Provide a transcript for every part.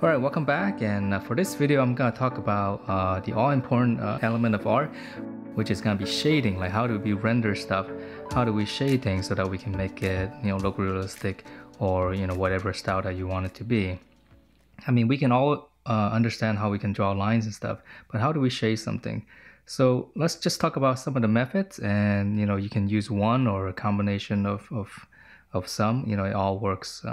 Alright, welcome back, and for this video I'm going to talk about the all-important element of art, which is going to be shading. Like, how do we render stuff, how do we shade things so that we can make it, look realistic, or whatever style that you want it to be. I mean, we can all understand how we can draw lines and stuff, but how do we shade something? So let's just talk about some of the methods, and you can use one or a combination of some, it all works.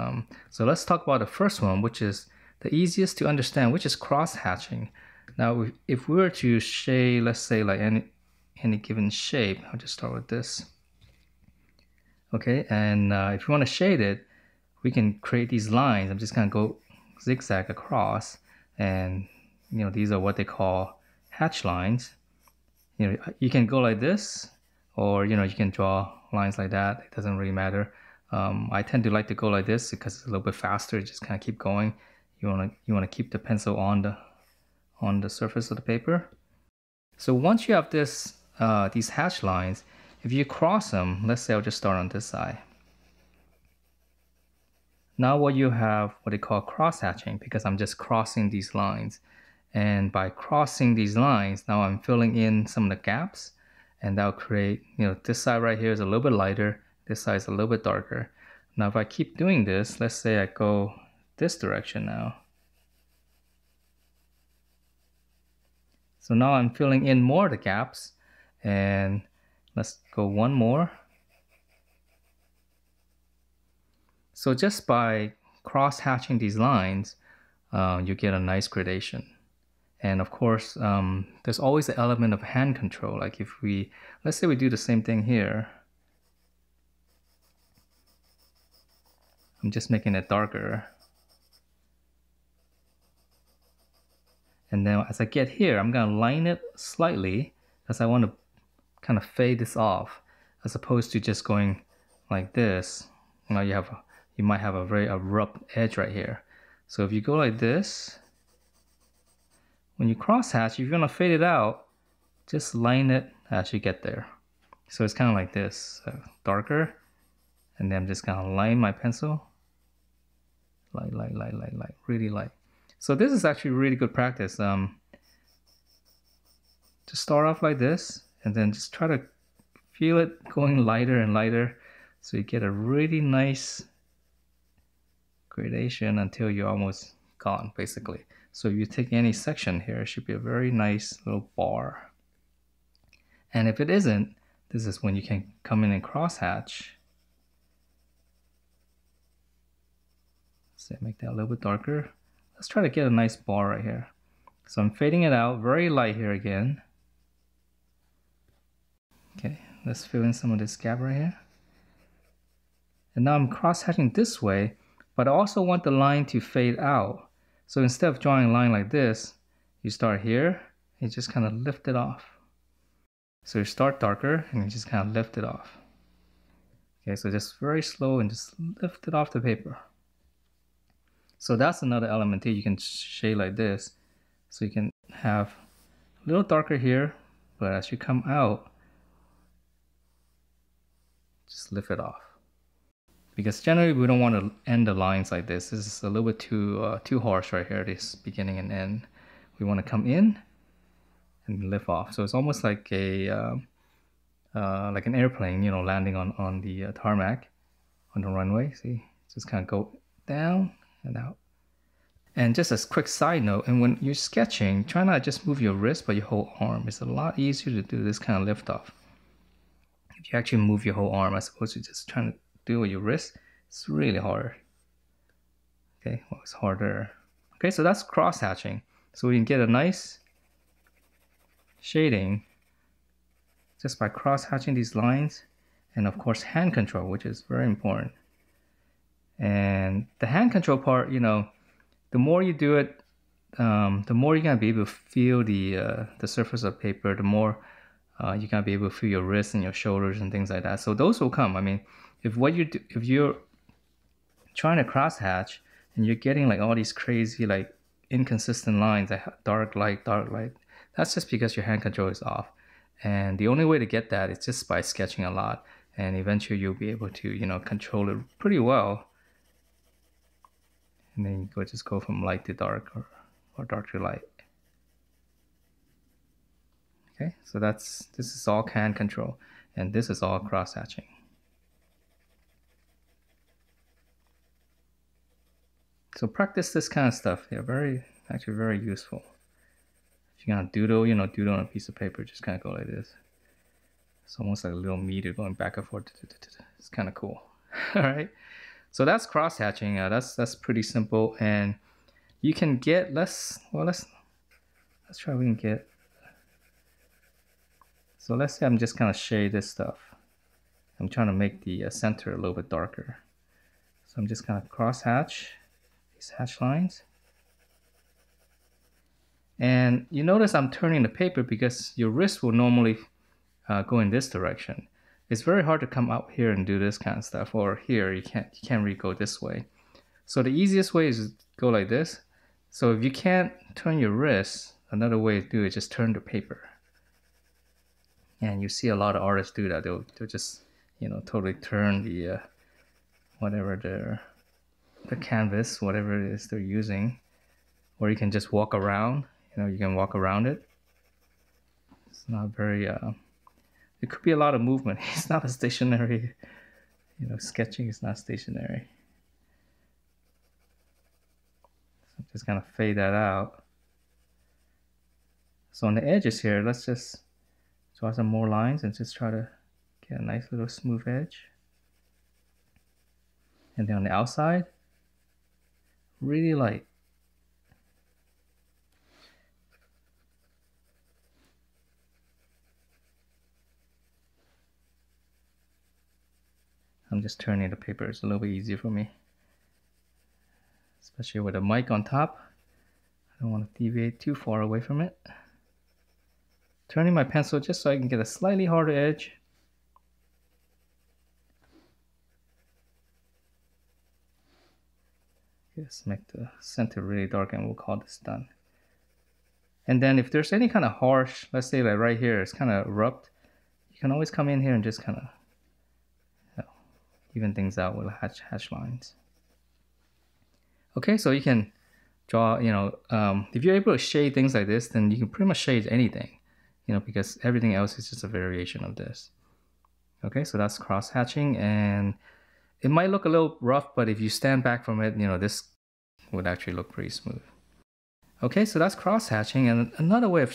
So let's talk about the first one, which is the easiest to understand, which is cross-hatching. Now, if we were to shade, let's say like any given shape, I'll just start with this. Okay, and if you want to shade it, we can create these lines. I'm just gonna go zigzag across, and these are what they call hatch lines. You can go like this, or you can draw lines like that. It doesn't really matter. I tend to like to go like this because it's a little bit faster. Just kind of keep going. You want to keep the pencil on the surface of the paper. So once you have this these hatch lines, if you cross them, let's say I'll just start on this side. Now what you have, what they call cross hatching, because I'm just crossing these lines. And by crossing these lines, now I'm filling in some of the gaps, and that'll create, this side right here is a little bit lighter, this side is a little bit darker. Now if I keep doing this, let's say I go this direction now. So now I'm filling in more of the gaps, and let's go one more. So just by cross hatching these lines, you get a nice gradation. And of course, there's always the element of hand control. Like if let's say we do the same thing here. I'm just making it darker. And then as I get here, I'm gonna line it slightly because I want to kind of fade this off, as opposed to just going like this. Now you might have a very abrupt edge right here. So if you go like this, when you cross hatch, if you're gonna fade it out, just line it as you get there. So it's kind of like this, darker, and then I'm just gonna line my pencil, light, really light. So this is actually really good practice. To start off like this, and then just try to feel it going lighter and lighter, so you get a really nice gradation until you're almost gone, basically. So if you take any section here, it should be a very nice little bar. And if it isn't, this is when you can come in and cross hatch. So make that a little bit darker. Let's try to get a nice bar right here. So I'm fading it out, very light here again. Okay, let's fill in some of this gap right here. And now I'm cross-hatching this way, but I also want the line to fade out. So instead of drawing a line like this, you start here, and you just kind of lift it off. So you start darker, and you just kind of lift it off. Okay, so just very slow, and just lift it off the paper. So that's another element too. You can shade like this. So you can have a little darker here, but as you come out, just lift it off. Because generally we don't want to end the lines like this. This is a little bit too harsh right here, this beginning and end. We want to come in and lift off. So it's almost like like an airplane, landing on the tarmac, on the runway. See, just kind of go down and out. And just as a quick side note, and when you're sketching, try not to just move your wrist, but your whole arm. It's a lot easier to do this kind of lift off if you actually move your whole arm, as opposed to just trying to do it with your wrist. It's really hard. Okay, well, it's harder. Okay, so that's cross hatching. So we can get a nice shading just by cross hatching these lines, and of course hand control, which is very important. And the hand control part, the more you do it, the more you're gonna be able to feel the surface of paper. The more you're gonna be able to feel your wrists and your shoulders and things like that. So those will come. I mean, if you're trying to cross hatch and you're getting like all these crazy like inconsistent lines, like dark light, that's just because your hand control is off. And the only way to get that is just by sketching a lot, and eventually you'll be able to control it pretty well. And then you just go from light to dark or dark to light. Okay, so this is all can control, and this is all cross hatching. So practice this kind of stuff. Yeah, actually very useful. If you're gonna doodle, doodle on a piece of paper, just kind of go like this. It's almost like a little meter going back and forth. It's kind of cool. All right. So that's cross hatching. That's pretty simple, and you can get let's try we can get. So let's say I'm just kind of shade this stuff. I'm trying to make the center a little bit darker. So I'm just kind of cross hatch these hatch lines. And you notice I'm turning the paper because your wrist will normally go in this direction. It's very hard to come out here and do this kind of stuff, or here you can't really go this way. So the easiest way is to go like this. So if you can't turn your wrist, another way to do it is just turn the paper. And you see a lot of artists do that. They'll just totally turn the whatever the canvas, whatever it is they're using, or you can just walk around. You can walk around it. It's not very. It could be a lot of movement. It's not a stationary. Sketching is not stationary. So I'm just gonna fade that out. So on the edges here, let's just draw some more lines and just try to get a nice little smooth edge. And then on the outside, really light. I'm just turning the paper. It's a little bit easier for me, especially with a mic on top. I don't want to deviate too far away from it. Turning my pencil just so I can get a slightly harder edge. Just make the center really dark and we'll call this done. And then if there's any kind of harsh, let's say like right here, it's kind of abrupt, you can always come in here and just kind of even things out with hatch lines. Okay, so you can draw, if you're able to shade things like this, then you can pretty much shade anything, because everything else is just a variation of this. Okay, so that's cross hatching, and it might look a little rough, but if you stand back from it, this would actually look pretty smooth. Okay, so that's cross hatching, and another way of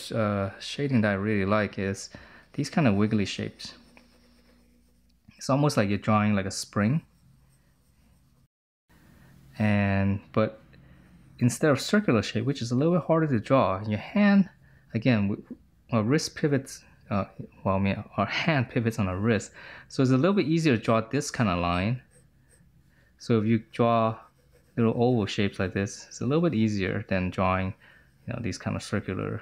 shading that I really like is these kind of wiggly shapes. It's almost like you're drawing like a spring, but instead of circular shape, which is a little bit harder to draw, your hand, again, our wrist pivots. Our hand pivots on our wrist, so it's a little bit easier to draw this kind of line. So if you draw little oval shapes like this, it's a little bit easier than drawing, these kind of circular,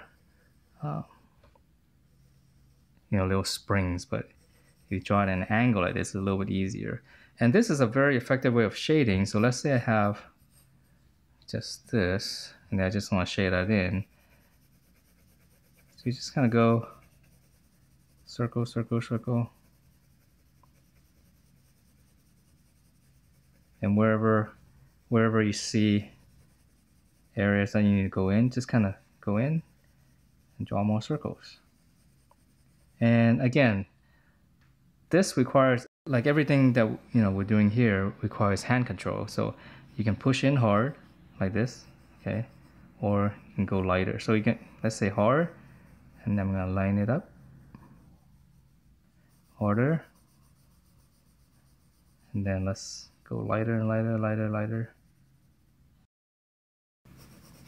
little springs. But if you draw it at an angle like this, it's a little bit easier. And this is a very effective way of shading. So let's say I have just this, and I just want to shade that in. So you just kind of go circle, circle, circle. And wherever you see areas that you need to go in, just kind of go in and draw more circles. And again, this requires, like everything that we're doing here, requires hand control. So you can push in hard like this, okay, or you can go lighter. So you can, let's say hard, and then I'm gonna line it up harder, and then let's go lighter and lighter, lighter, lighter.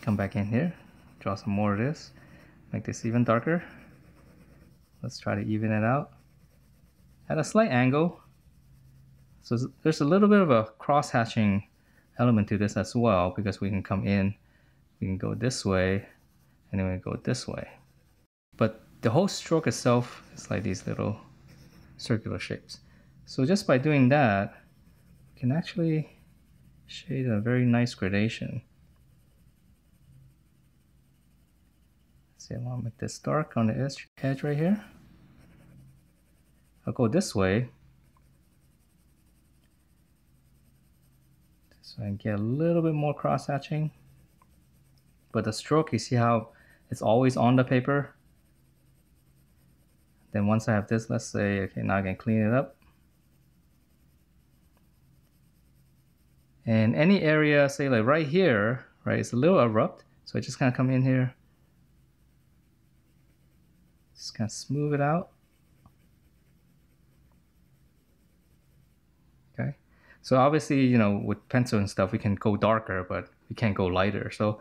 Come back in here, draw some more of this, make this even darker. Let's try to even it out at a slight angle. So there's a little bit of a cross hatching element to this as well, because we can come in, we can go this way, and then we go this way. But the whole stroke itself is like these little circular shapes. So just by doing that, we can actually shade a very nice gradation. See, I want to make this dark on the edge right here. I'll go this way. So I get a little bit more cross-hatching. But the stroke, you see how it's always on the paper? Then once I have this, let's say, okay, now I can clean it up. And any area, say like right here, right, it's a little abrupt. So I just kind of come in here. Just kind of smooth it out. Okay. So obviously, you know, with pencil and stuff, we can go darker, but we can't go lighter. So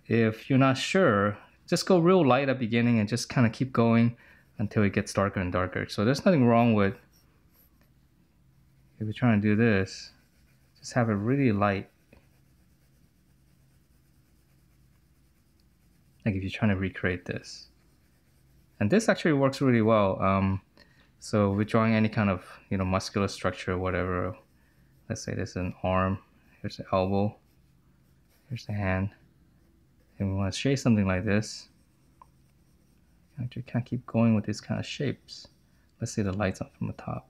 if you're not sure, just go real light at the beginning and just kind of keep going until it gets darker and darker. So there's nothing wrong with, if you're trying to do this, just have it really light. Like if you're trying to recreate this. And this actually works really well. So we're drawing any kind of, you know, muscular structure or whatever. Let's say this is an arm, here's the elbow, here's the hand. And we want to shade something like this. Actually can't keep going with these kind of shapes. Let's say the light's up from the top.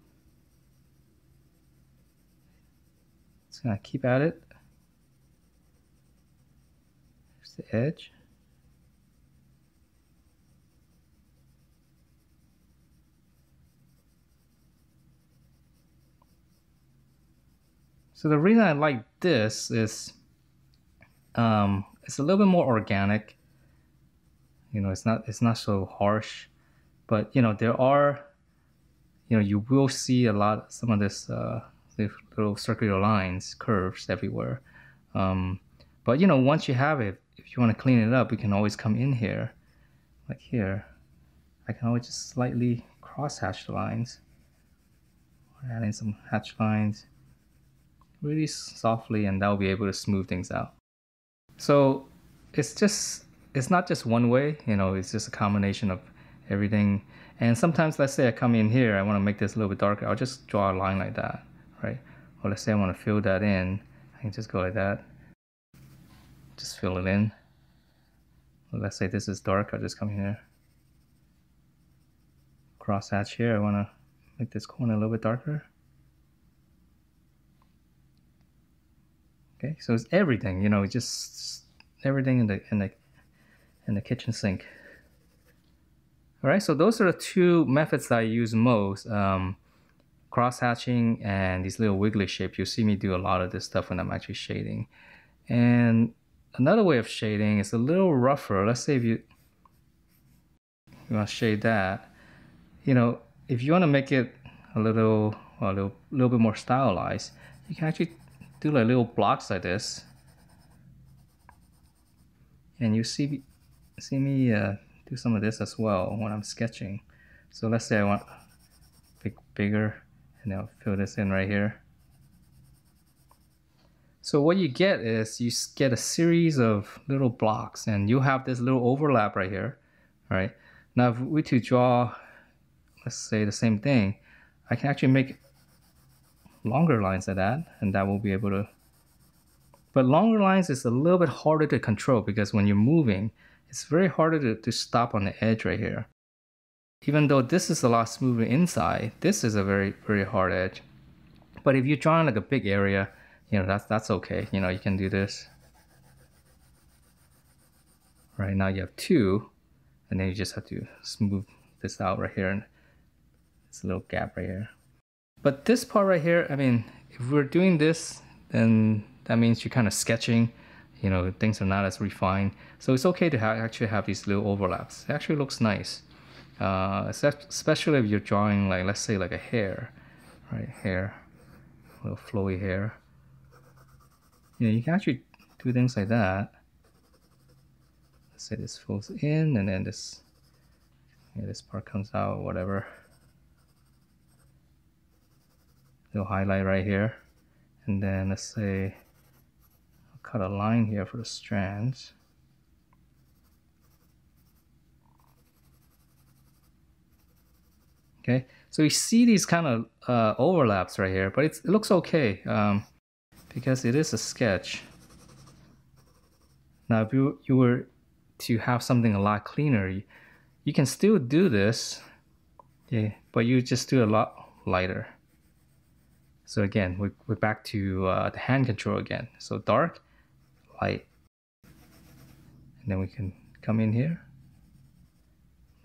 Just gonna keep at it. Here's the edge. So the reason I like this is it's a little bit more organic. You know, it's not so harsh, but you know, there are, you know, you will see some of this little circular lines, curves everywhere. But you know, once you have it, if you want to clean it up, you can always come in here, like here. I can always just slightly cross hatch the lines, or add in some hatch lines really softly, and that'll be able to smooth things out. So it's not just one way, you know, it's just a combination of everything. And sometimes, let's say I come in here, I want to make this a little bit darker, I'll just draw a line like that, right? Or let's say I want to fill that in, I can just go like that, just fill it in. Or let's say this is dark, I'll just come here, cross hatch here, I want to make this corner a little bit darker. Okay, so it's everything, you know, just everything in the kitchen sink. All right, so those are the two methods that I use most: cross hatching and these little wiggly shapes. You'll see me do a lot of this stuff when I'm actually shading. And another way of shading is a little rougher. Let's say if you want to shade that, you know, if you want to make it a little bit more stylized, you can actually do like little blocks like this, and you see me do some of this as well when I'm sketching. So let's say I want bigger, and I'll fill this in right here. So what you get is you get a series of little blocks, and you have this little overlap right here. All right. Now if we to draw, let's say the same thing, I can actually make longer lines like that, and that will be able to. But longer lines is a little bit harder to control because when you're moving, it's very harder to stop on the edge right here. Even though this is a lot smoother inside, this is a very, very hard edge. But if you're drawing like a big area, you know, that's okay. You know, you can do this. Right now you have two, and then you just have to smooth this out right here, and it's a little gap right here. But this part right here, I mean, if we're doing this, then that means you're kind of sketching, you know, things are not as refined. So it's okay to actually have these little overlaps. It actually looks nice, especially if you're drawing, like, let's say like a hair, right? Hair, a little flowy hair. You know, you can actually do things like that. Let's say this fills in, and then this part comes out, or whatever. Little highlight right here, and then let's say I'll cut a line here for the strands. Okay, so you see these kind of overlaps right here, but it looks okay because it is a sketch. Now if you were to have something a lot cleaner, you can still do this, yeah, but you just do a lot lighter. So again, we're back to the hand control again. So dark, light, and then we can come in here.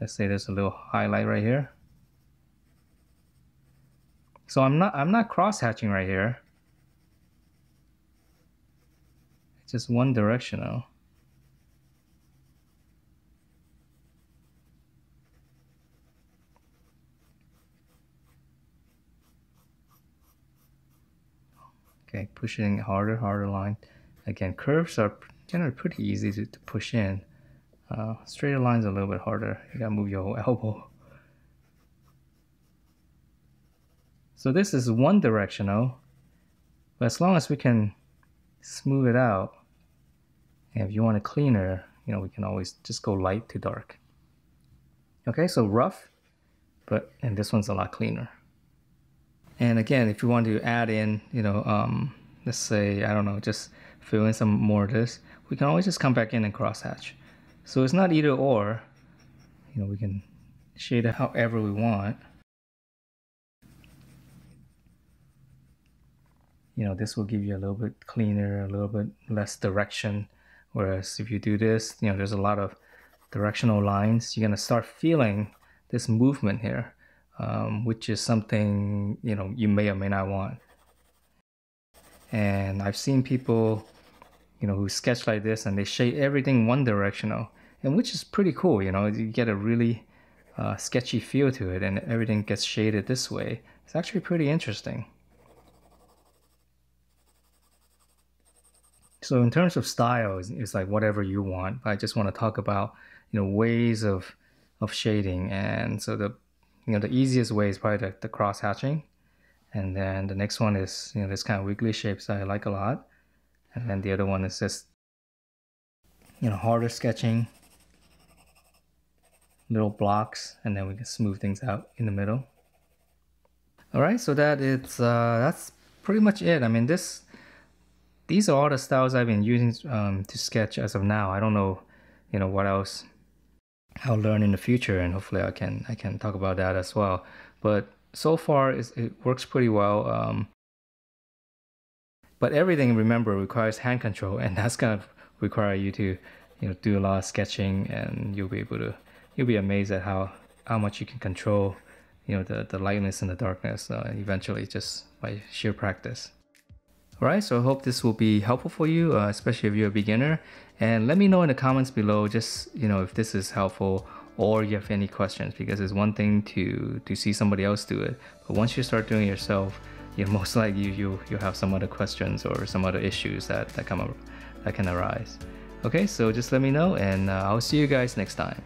Let's say there's a little highlight right here. So I'm not cross-hatching right here. It's just one directional. Okay, pushing harder line. Again, curves are generally pretty easy to push in. Straighter lines are a little bit harder. You gotta move your whole elbow. So this is one directional, but as long as we can smooth it out, and if you want it cleaner, you know, we can always just go light to dark. Okay, so rough, and this one's a lot cleaner. And again, if you want to add in, you know, let's say, I don't know, just fill in some more of this, we can always just come back in and crosshatch. So it's not either or, you know, we can shade it however we want. You know, this will give you a little bit cleaner, a little bit less direction. Whereas if you do this, you know, there's a lot of directional lines. You're gonna start feeling this movement here, which is something, you know, you may or may not want. And I've seen people, you know, who sketch like this and they shade everything one directional, and which is pretty cool. You know, you get a really sketchy feel to it, and everything gets shaded this way. It's actually pretty interesting. So in terms of style, it's like whatever you want. I just want to talk about, you know, ways of shading. And so the, you know, the easiest way is probably the cross hatching. And then the next one is, you know, this kind of wiggly shapes I like a lot. And then the other one is just, you know, harder sketching, little blocks, and then we can smooth things out in the middle. All right, so that's pretty much it. I mean, these are all the styles I've been using to sketch as of now. I don't know, you know, what else I'll learn in the future, and hopefully I can talk about that as well. But so far it works pretty well. But everything, remember, requires hand control, and that's gonna require you to, you know, do a lot of sketching, and you'll be amazed at how much you can control, you know, the lightness and the darkness eventually, just by sheer practice. Alright, so I hope this will be helpful for you, especially if you're a beginner. And let me know in the comments below, just, you know, if this is helpful or you have any questions, because it's one thing to see somebody else do it, but once you start doing it yourself, you know, most likely you'll have some other questions or some other issues that can arise. Okay, so just let me know, and I'll see you guys next time.